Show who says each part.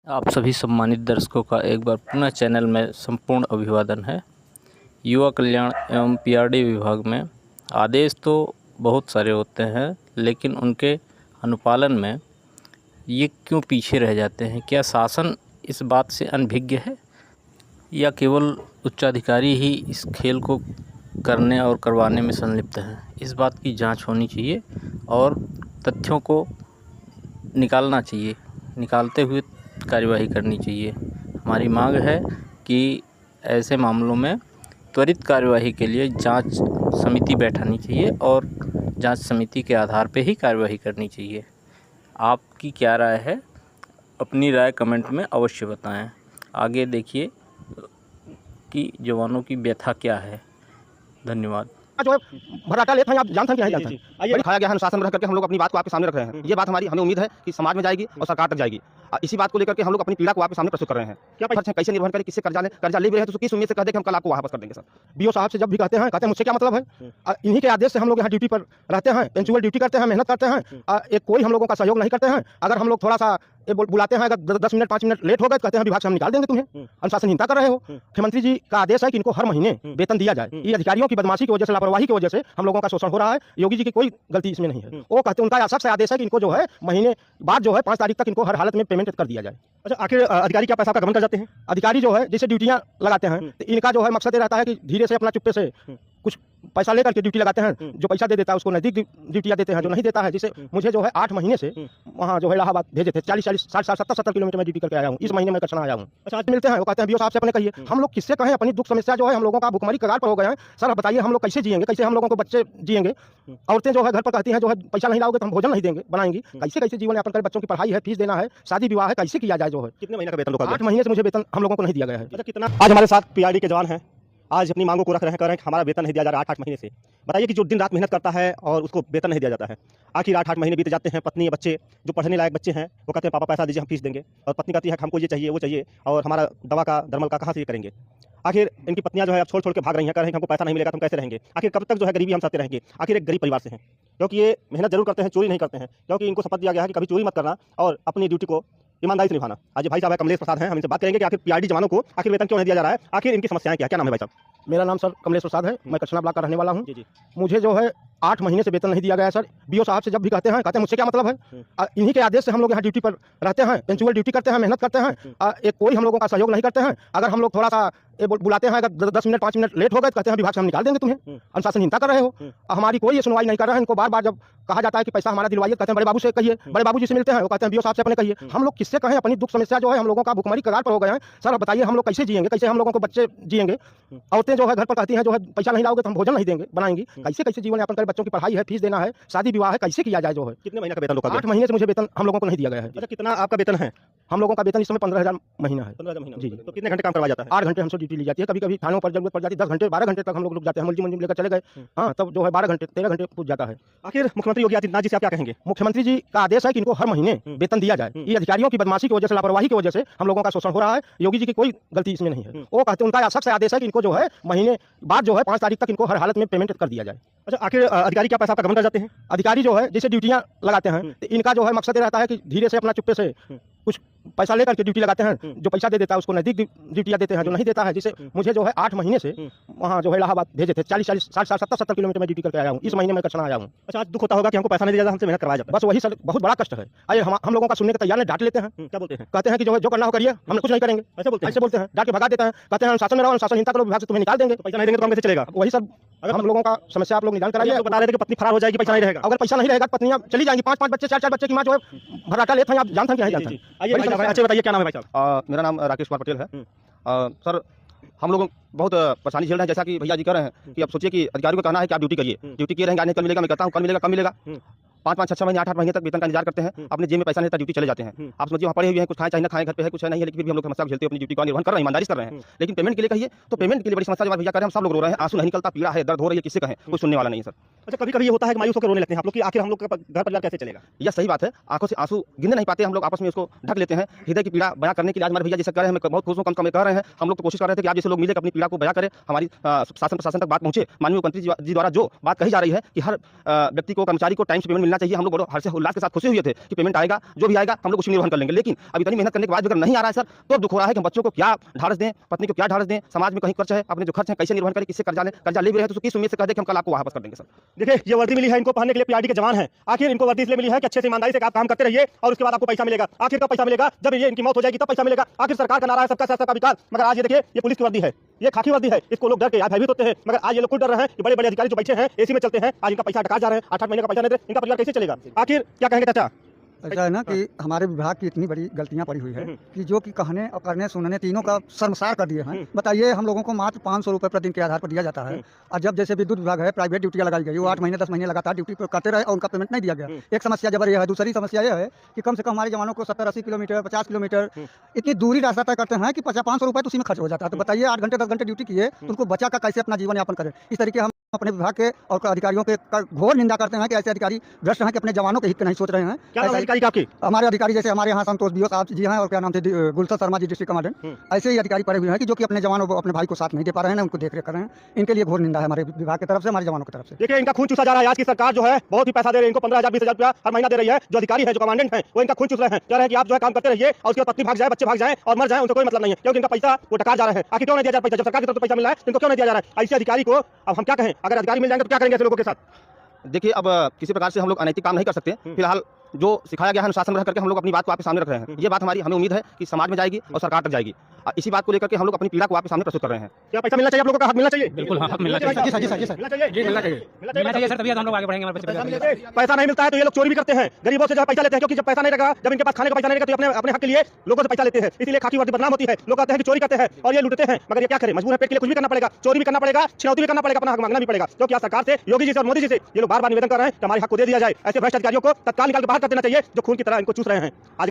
Speaker 1: आप सभी सम्मानित दर्शकों का एक बार पुनः चैनल में संपूर्ण अभिवादन है। युवा कल्याण एवं पीआरडी विभाग में आदेश तो बहुत सारे होते हैं, लेकिन उनके अनुपालन में ये क्यों पीछे रह जाते हैं? क्या शासन इस बात से अनभिज्ञ है या केवल उच्चाधिकारी ही इस खेल को करने और करवाने में संलिप्त हैं? इस बात की जांच होनी चाहिए और तथ्यों को निकालना चाहिए, निकालते हुए कार्यवाही करनी चाहिए। हमारी मांग है कि ऐसे मामलों में त्वरित कार्यवाही के लिए जांच समिति बैठानी चाहिए और जांच समिति के आधार पर ही कार्यवाही करनी चाहिए। आपकी क्या राय है? अपनी राय कमेंट में अवश्य बताएं। आगे देखिए कि जवानों की व्यथा क्या है। धन्यवाद।
Speaker 2: जो है भराटा लेते हैं, आप जानते हैं कि नहीं जानते हैं, ये दिखाया गया है अनुशासन में रह करके हम लोग अपनी बात को आपके सामने रख रहे हैं। ये बात हमें उम्मीद है कि समाज में जाएगी और सरकार तक जाएगी। इसी बात को लेकर के हम लोग अपनी पीड़ा को आपके सामने प्रस्तुत कर रहे हैं। क्या खर्च है, कैसे निर्भर करें, किससे कर्जा ले भी रहे हैं तो किस उम्मीद से कहते हैं कि हम कल आपको वापस कर देंगे। सर बीओ साहब से जब भी कहते हैं मुझसे क्या मतलब है, इन्हीं के आदेश से हम लोग यहाँ ड्यूटी पर रहते हैं, पेंचुअल ड्यूटी करते हैं, मेहनत करते हैं। एक कोई हम लोगों का सहयोग नहीं करते हैं। अगर हम लोग थोड़ा सा बुलाते हैं, अगर 10 मिनट 5 मिनट लेट हो गए कहते हैं विभाग से हम निकाल देंगे तुम्हें, अनुशासनहीनता कर रहे हो। मुख्यमंत्री जी का आदेश है कि इनको हर महीने वेतन दिया जाए। ये अधिकारियों की बदमाशी की वजह से, लापरवाही की वजह से हम लोगों का शोषण हो रहा है। योगी जी की कोई गलती इसमें नहीं है। वो कहते हैं, उनका सख्त आदेश है कि इनको जो है महीने बाद जो है 5 तारीख तक इनको हर हालत में पेमेंट कर दिया जाए। अच्छा, आखिर अधिकारी क्या पैसा का गबन कर जाते हैं? अधिकारी जो है जैसे ड्यूटियां लगाते हैं तो इनका जो है मकसद ये रहता है कि धीरे से अपना चुप्पे से कुछ पैसा लेकर के ड्यूटी लगाते हैं। जो पैसा दे देता है उसको नजदीक ड्यूटियां देते हैं, जो नहीं देता है, जिसे मुझे जो है 8 महीने से वहाँ जो है इलाहाबाद भेजे थे। 40 60 70 किलोमीटर में ड्यूटी करके आया हूँ। इस महीने में कचना आया हूँ। अच्छा, आज मिलते हैं, वो कहते हैं बीओ साहब से अपने कहिए। हम लोग किससे कहें अपनी दुख समस्या जो है, हम लोगों का भुखमरी कगार पर हो गए हैं। सर आप बताइए हम लोग कैसे जिएंगे, कैसे हम लोगों को बच्चे जिएंगे? औरतें जो है घर पर कहती हैं जो है पैसा नहीं लाओगे तो हम भोजन नहीं देंगे बनाएंगी। कैसे जीवन यापन करें? बच्चों की पढ़ाई है, फीस देना है, शादी विवाह है, कैसे किया जाए? जो है कितने महीने का वेतन? 8 महीने से मुझे वेतन हम लोगों को नहीं दिया गया है। अच्छा, कितना? आज हमारे साथ पीआरडी के जवान हैं, आज अपनी मांगों को रख रहे हैं, कह रहे हैं कि हमारा वेतन नहीं दिया जा रहा 8 महीने से। बताइए कि जो दिन रात मेहनत करता है और उसको वेतन नहीं दिया जाता है। आखिर 8 महीने बीत जाते हैं, पत्नी बच्चे जो पढ़ने लायक बच्चे हैं वो कहते हैं पापा पैसा दीजिए, हम फीस देंगे। और पत्नी कहती है हमको ये चाहिए वो चाहिए, और हमारा दवा का दरमल का कहाँ से ये करेंगे? आखिर इनकी पत्नियां जो है अब छोड़ के भाग रही हैं, कह रही हैं कि हमको पैसा नहीं मिलेगा तो हम कैसे रहेंगे? आखिर कब तक जो है गरीबी हम सहते रहेंगे? आखिर एक गरीब परिवार से हैं, क्योंकि ये मेहनत जरूर करते हैं, चोरी नहीं करते हैं, क्योंकि इनको शपथ दिया गया है कि कभी चोरी मत करना और अपनी ड्यूटी को ईमानदारी से निभाना। आज भाई साहब है कमलेश प्रसाद हैं, हम इनसे बात करेंगे कि आखिर पीआरडी जवानों को आखिर वेतन क्यों नहीं दिया जा रहा है, आखिर इनकी समस्याएं क्या नाम है भाई साहब? मेरा नाम सर कमलेश प्रसाद है, मैं कचना ब्लॉक का रहने वाला हूँ। मुझे जो है 8 महीने से वेतन नहीं दिया गया है। सर बीओ साहब से जब भी कहते हैं मुझसे क्या मतलब है, इन्हीं के आदेश से हम लोग यहाँ ड्यूटी पर रहते हैं, पेंचुअल ड्यूटी करते हैं, मेहनत करते हैं। एक कोई हम लोगों का सहयोग नहीं करते हैं। अगर हम लोग थोड़ा सा बुलाते हैं, अगर 10 मिनट 5 मिनट लेट हो गए कहते हैं विभाग से हम निकाल देंगे तुम्हें, अनुशासनहीनता कर रहे हो। हमारी कोई सुनवाई नहीं कर रहे हैं। इनको बार बार जब कहा जाता है कि पैसा हमारा दिलवाइए, कहते हैं बड़े बाबू से कहिए, बड़े बाबू जी से मिलते हैं, वो कहते हैं बीओ साहब से अपने कहिए। हम लोग किससे कहें अपनी दुख समस्या जो है, हम लोगों का भुखमरी कगार पर हो गए हैं। सर आप बताइए हम लोग कैसे जिएंगे, कैसे हम लोगों को बच्चे जिएंगे? औरतें जो है घर पर कहती हैं जो है पैसा नहीं लाओगे तो हम भोजन नहीं देंगे बनाएंगी। कैसे जीवन यापन करें? बच्चों की पढ़ाई है, फीस देना है, शादी विवाह है, कैसे किया जाए? जो है कितने महीने का वेतन? 8 महीने से मुझे वेतन हम लोगों को नहीं दिया गया है। अच्छा, कितना आपका वेतन है? हम लोगों का वेतन इस समय 15,000 महीना है। 15,000 महीना जी। तो कितने घंटे काम करवाया जाता है? 8 घंटे हमसे ड्यूटी ली जाती है। कभी थानों पर जरूरत पड़ जाती है 10 घंटे 12 घंटे तक हम लोग रुक जाते हैं। मुलजिम लेकर चले गए, हाँ तब जो है 12 घंटे 13 घंटे पूछ जाता है। आखिर मुख्यमंत्री योगी आदित्यनाथ जी से आप क्या कहेंगे? मुख्यमंत्री जी का आदेश है कि इनको हर महीने वेतन दिया जाए। ये अधिकारियों की बदमाशी की वजह से, लापरवाही की वजह से हम लोगों का शोषण हो रहा है। योगी जी की कोई गलती इसमें नहीं है। वो कहते हैं, उनका सख्त आदेश है कि इनको जो है महीने बाद जो है 5 तारीख तक इनको हर हालत में पेमेंट कर दिया जाए। अच्छा, आखिर अधिकारी क्या पैसा का गबन कर जाते हैं? अधिकारी जो है जैसे ड्यूटियां लगाते हैं तो इनका जो है मकसद ये रहता है कि धीरे से अपना चुप्पे से कुछ पैसा लेकर के ड्यूटी लगाते हैं। जो पैसा दे देता है उसको नजदीक ड्यूटियां देते हैं, जो नहीं देता है, जिसे मुझे जो है 8 महीने से वहाँ जो है इलाहाबाद भेजे थे। 40 60 70 किलोमीटर में ड्यूटी करके आया हूँ। इस महीने में कचना आया हूँ। अच्छा, आज दुख होता होगा कि हमको पैसा नहीं दिया जाता, हमसे मेहनत करवाया जाता है। बस वही सर बहुत बड़ा कष्ट है। अरे हम लोगों का सुनने के तैयार नहीं, डांट लेते हैं। क्या बोलते हैं? कहते हैं कि जो करना हो करिए, हम कुछ नहीं करेंगे। ऐसे बोलते हैं, डांट के भगा देते हैं। कहते हैं अनुशासन में रहो, अनुशासनहीनता करो, विभाग से तुम्हें निकाल देंगे। पैसा नहीं देंगे तो कैसे चलेगा? वही सब हम लोगों का समस्या आप लोग निदान कराइए। बता रहे थे कि पत्नी फरार हो जाएगी, पैसा नहीं रहेगा। अगर पैसा नहीं रहेगा पत्नियां चली जाएंगी। 5 बच्चे 4 बच्चे की मां जो है भराटा लेते हैं, आप जानते हैं कि नहीं जानते हैं? अच्छा बताइए क्या नाम है भाई साहब? मेरा नाम राकेश कुमार पटेल है। सर हम लोग बहुत परेशानी झेल रहे हैं, जैसा कि भैया जी कह रहे हैं कि अब सोचिए कि अधिकारियों का कहना है कि आप ड्यूटी करिए, ड्यूटी किए रहेंगे, आज कल मिलेगा, मैं कहता हूँ कल मिलेगा, कब मिलेगा? 5 6 महीने 8 महीने तक वेतन का इंतजार करते हैं। अपने जेब में पैसा नहीं रहता, ड्यूटी चले जाते हैं। आप समझिए वहाँ पड़े हुए हैं, कुछ खाए चाहे ना खाए, घर पे है कुछ है नहीं है, लेकिन फिर भी हम लोग समस्या झेलते हैं, अपनी ड्यूटी का निर्वहन कर रहे हैं, ईमानदारी से कर रहे हैं। लेकिन पेमेंट के लिए कहिए तो पेमेंट के लिए बड़ी समस्या। जब भैया कह रहे हैं हम सब लोग रो रहे हैं, आंसू नहीं निकलता, पीड़ा है, दर्द हो रही है, किससे कहें? कोई सुनने वाला नहीं है सर। अच्छा, कभी कभी ये होता है कि मायूस होकर रोने लगते हैं आप लोग कि आखिर हम लोग का घर परिवार कैसे चलेगा? यह सही बात है, आंखों से आंसू गिनने नहीं पाते, हम लोग आपस में उसको ढक लेते हैं। हृदय की पीड़ा बयां करने के लिए आज हमारे भैया जैसे कह रहे हैं, मैं बहुत खुश हूँ, कम कह रहे हैं। हम लोग तो कोशिश कर रहे थे कि आप जैसे लोग मिले अपनी पीड़ा को बयां करें, हमारी शासन प्रशासन तक बात पहुंचे। माननीय मुख्यमंत्री जी द्वारा जो बात कही जा रही है कि हर व्यक्ति को, कर्मचारी को टाइम से पेमेंट मिलना मिलना चाहिए। हम लोग बड़े हर्ष से उल्लास के साथ खुशी हुए थे कि पेमेंट आएगा, जो भी आएगा हम लोग उसी निर्भर कर लेंगे। लेकिन अब इतनी मेहनत करने के बाद भी अगर नहीं आ रहा है सर, तो अब दुख हो रहा है कि हम बच्चों को क्या ढाढ़स दें, पत्नी को क्या ढाढ़स दें, समाज में कहीं खर्च है, अपने जो खर्च है कैसे निर्भर करें, किससे कर्जा ले भी रहे हैं तो किस उम्मीद से कह दे कि हम कल आपको वापस कर देंगे सर।
Speaker 3: देखिए, ये वर्दी मिली है इनको पहनने के लिए, पीआरडी के जवान हैं। आखिर इनको वर्दी इसलिए मिली है कि अच्छे से ईमानदारी से आप काम करते रहिए और उसके बाद आपको पैसा मिलेगा। आखिर कब पैसा मिलेगा? जब ये इनकी मौत हो जाएगी तब पैसा मिलेगा। आखिर सरकार का नारा है सबका साथ सबका विकास, मगर आज ये देखिए ये पुलिस की वर्दी है, ये खाकी वर्दी है, इसको लोग डर के भयभीत होते हैं। मगर आज ये लोग खुद डर रहे हैं कि बड़े बड़े अधिकारी जो बैठे हैं एसी में चलते हैं, आज इनका पैसा अटका जा रहे हैं, 8-8 महीने का पैसा नहीं दे, इनका परिवार कैसे चलेगा? आखिर क्या कहेंगे चाचा?
Speaker 4: ऐसा है ना कि हमारे विभाग की इतनी बड़ी गलतियां पड़ी हुई है कि जो कि कहने और करने सुनने तीनों का शर्मसार कर दिए हैं। बताइए, हम लोगों को मात्र 500 रुपये प्रतिदिन के आधार पर दिया जाता है, और जब जैसे विद्युत विभाग है प्राइवेट ड्यूटियां लगाई गई, वो 8 महीने 10 महीने लगातार ड्यूटी करते रहे और उनका पेमेंट नहीं दिया गया। एक समस्या जबर यह है। दूसरी समस्या यह है कि कम से कम हमारे जवानों को 70-80 किलोमीटर 50 किलोमीटर इतनी दूरी रास्ता तय करते हैं कि 500 रुपये तो उसी में खर्च हो जाता है। तो बताइए, 8 घंटे 10 घंटे ड्यूटी किए तो उनको बचा का कैसे अपना जीवन यापन करें? इस तरीके हम अपने विभाग के और अधिकारियों के घोर निंदा करते हैं कि ऐसे अधिकारी भ्रष्ट हैं कि अपने जवानों के हित के नहीं सोच रहे हैं।
Speaker 3: क्या अधिकारी आपके?
Speaker 4: हमारे अधिकारी जैसे हमारे यहाँ संतोष बियो साहब जी हैं और क्या नाम थे गुलशन शर्मा जी डिस्ट्रिक्ट कमांडेंट, ऐसे ही अधिकारी पड़े हुए हैं कि जो कि अपने जवानों को अपने भाई को साथ नहीं दे पा रहे हैं, उनको देख रेख कर रहे हैं। इनके लिए घोर निंदा है हमारे विभाग की तरफ से, हमारे जवानों की तरफ से।
Speaker 3: देखिए, इनका खून चूसा जा रहा है। आज की सरकार जो है बहुत ही पैसा दे रही है इनको, 15,000-20,000 रुपया हर महीना दे रही है। जो अधिकारी है, जो कमांडेंट है, वो इनका खून चूस रहे हैं, कह रहे हैं कि आप जो है काम करते रहिए और उसके बाद पत्नी भाग जाए, बच्चे भाग जाए और मर जाए, उनको कोई मतलब नहीं है, क्योंकि इनका पैसा वो टका जा रहा है। आखिर क्यों नहीं दिया जा रहा पैसा? जब सरकार की तरफ से पैसा मिल रहा है, इनको क्यों नहीं दिया जा रहा है? ऐसे अधिकारी को अब हम क्या कहें? अगर अधिकारी मिल जाएंगे तो क्या करेंगे ऐसे लोगों के साथ?
Speaker 2: देखिए, अब किसी प्रकार से हम लोग अनैतिक काम नहीं कर सकते। फिलहाल जो सिखाया गया है अनुशासन में रह करके हम लोग अपनी बात को आपके सामने रख रहे हैं। ये बात हमें उम्मीद है कि समाज में जाएगी और सरकार तक जाएगी। इसी बात को लेकर के हम लोग अपनी पीड़ा को आपके सामने प्रस्तुत कर रहे हैं।
Speaker 3: क्या पैसा मिलना चाहिए? आप लोगों का हक मिलना चाहिए?
Speaker 1: बिल्कुल हाँ, मिलना चाहिए।
Speaker 3: मिलना चाहिए
Speaker 1: सर, तभी हम लोग आगे बढ़ेंगे।
Speaker 3: पैसा नहीं मिलता है तो ये लोग चोरी भी करते हैं, गरीबों से जो पैसा लेते हैं, क्योंकि जब पैसा नहीं रहेगा, जब इनके पास खाने का पैसा नहीं रहेगा तो अपने हक के लिए लोगों से पैसा लेते हैं। इसलिए खाकी वर्दी बदनाम होती है। लोग कहते हैं कि चोरी करते हैं और ये लूटते हैं, मगर ये क्या करें? मजबूर है, पेट के लिए कुछ भी करना पड़ेगा, चोरी भी करना पड़ेगा, छिनौती भी करना पड़ेगा, अपना हक मांगना भी पड़ेगा। क्योंकि सरकार से, योगी जी से और मोदी जी से ये लोग बार-बार निवेदन कर रहे हैं कि हमारे हक को दे दिया जाए। ऐसे भ्रष्ट अधिकारियों को तत्काल निकाल के बाहर कर देना चाहिए जो खून की तरह इनको चूस रहे हैं। आज